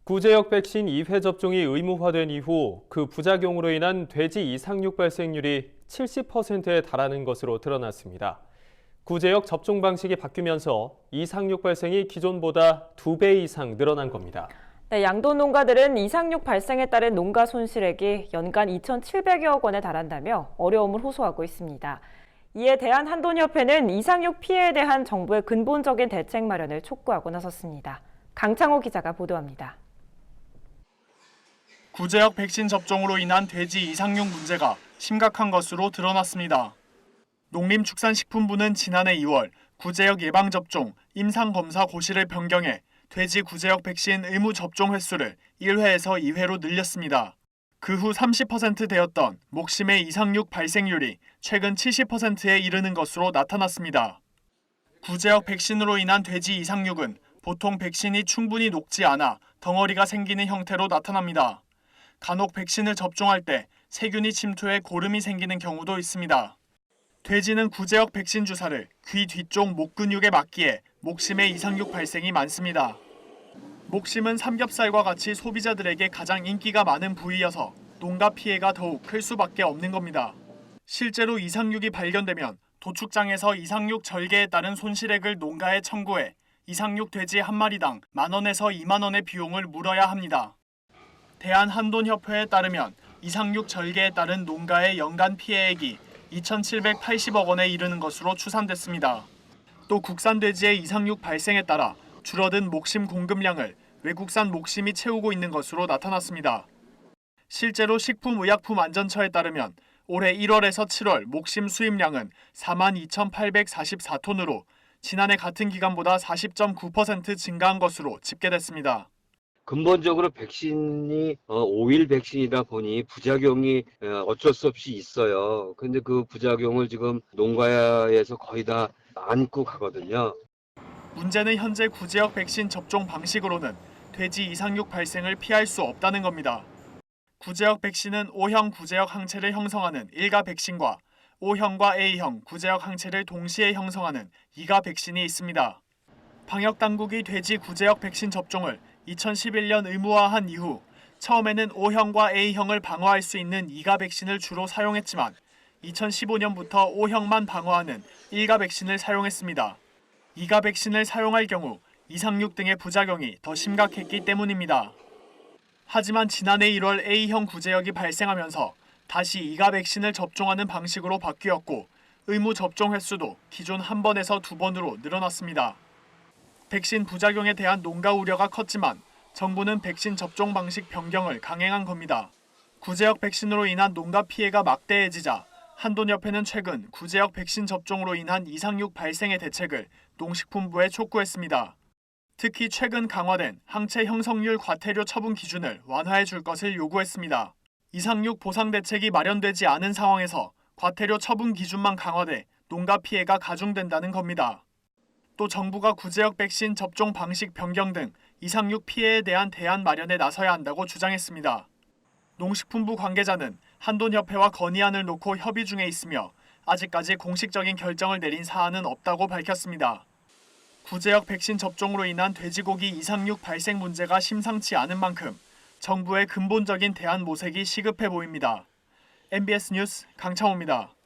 구제역 백신 2회 접종이 의무화된 이후 그 부작용으로 인한 돼지 이상육 발생률이 70%에 달하는 것으로 드러났습니다. 구제역 접종 방식이 바뀌면서 이상육 발생이 기존보다 2배 이상 늘어난 겁니다. 네, 양돈 농가들은 이상육 발생에 따른 농가 손실액이 연간 2,700여억 원에 달한다며 어려움을 호소하고 있습니다. 이에 대한한돈협회는 이상육 피해에 대한 정부의 근본적인 대책 마련을 촉구하고 나섰습니다. 강창호 기자가 보도합니다. 구제역 백신 접종으로 인한 돼지 이상육 문제가 심각한 것으로 드러났습니다. 농림축산식품부는 지난해 2월 구제역 예방접종, 임상검사 고시를 변경해 돼지 구제역 백신 의무 접종 횟수를 1회에서 2회로 늘렸습니다. 그 후 30% 되었던 목심의 이상육 발생률이 최근 70%에 이르는 것으로 나타났습니다. 구제역 백신으로 인한 돼지 이상육은 보통 백신이 충분히 녹지 않아 덩어리가 생기는 형태로 나타납니다. 간혹 백신을 접종할 때 세균이 침투해 고름이 생기는 경우도 있습니다. 돼지는 구제역 백신 주사를 귀 뒤쪽 목 근육에 맞기에 목심의 이상육 발생이 많습니다. 목심은 삼겹살과 같이 소비자들에게 가장 인기가 많은 부위여서 농가 피해가 더욱 클 수밖에 없는 겁니다. 실제로 이상육이 발견되면 도축장에서 이상육 절개에 따른 손실액을 농가에 청구해 이상육 돼지 한 마리당 10,000원에서 20,000원의 비용을 물어야 합니다. 대한한돈협회에 따르면 이상육 절개에 따른 농가의 연간 피해액이 2,780억 원에 이르는 것으로 추산됐습니다. 또 국산 돼지의 이상육 발생에 따라 줄어든 목심 공급량을 외국산 목심이 채우고 있는 것으로 나타났습니다. 실제로 식품의약품안전처에 따르면 올해 1월에서 7월 목심 수입량은 42,844톤으로 지난해 같은 기간보다 40.9% 증가한 것으로 집계됐습니다. 근본적으로 백신이 5일 백신이다 보니 부작용이 어쩔 수 없이 있어요. 근데 그 부작용을 지금 농가에서 거의 다 안고 가거든요. 문제는 현재 구제역 백신 접종 방식으로는 돼지 이상육 발생을 피할 수 없다는 겁니다. 구제역 백신은 O형 구제역 항체를 형성하는 1가 백신과 O형과 A형 구제역 항체를 동시에 형성하는 2가 백신이 있습니다. 방역당국이 돼지 구제역 백신 접종을 2011년 의무화한 이후 처음에는 O형과 A형을 방어할 수 있는 2가 백신을 주로 사용했지만 2015년부터 O형만 방어하는 1가 백신을 사용했습니다. 2가 백신을 사용할 경우 이상육 등의 부작용이 더 심각했기 때문입니다. 하지만 지난해 1월 A형 구제역이 발생하면서 다시 2가 백신을 접종하는 방식으로 바뀌었고 의무 접종 횟수도 기존 1번에서 2번으로 늘어났습니다. 백신 부작용에 대한 농가 우려가 컸지만 정부는 백신 접종 방식 변경을 강행한 겁니다. 구제역 백신으로 인한 농가 피해가 막대해지자 한돈협회는 최근 구제역 백신 접종으로 인한 이상육 발생의 대책을 농식품부에 촉구했습니다. 특히 최근 강화된 항체 형성률 과태료 처분 기준을 완화해 줄 것을 요구했습니다. 이상육 보상 대책이 마련되지 않은 상황에서 과태료 처분 기준만 강화돼 농가 피해가 가중된다는 겁니다. 또 정부가 구제역 백신 접종 방식 변경 등 이상육 피해에 대한 대안 마련에 나서야 한다고 주장했습니다. 농식품부 관계자는 한돈협회와 건의안을 놓고 협의 중에 있으며 아직까지 공식적인 결정을 내린 사안은 없다고 밝혔습니다. 구제역 백신 접종으로 인한 돼지고기 이상육 발생 문제가 심상치 않은 만큼 정부의 근본적인 대안 모색이 시급해 보입니다. MBS 뉴스 강창호입니다.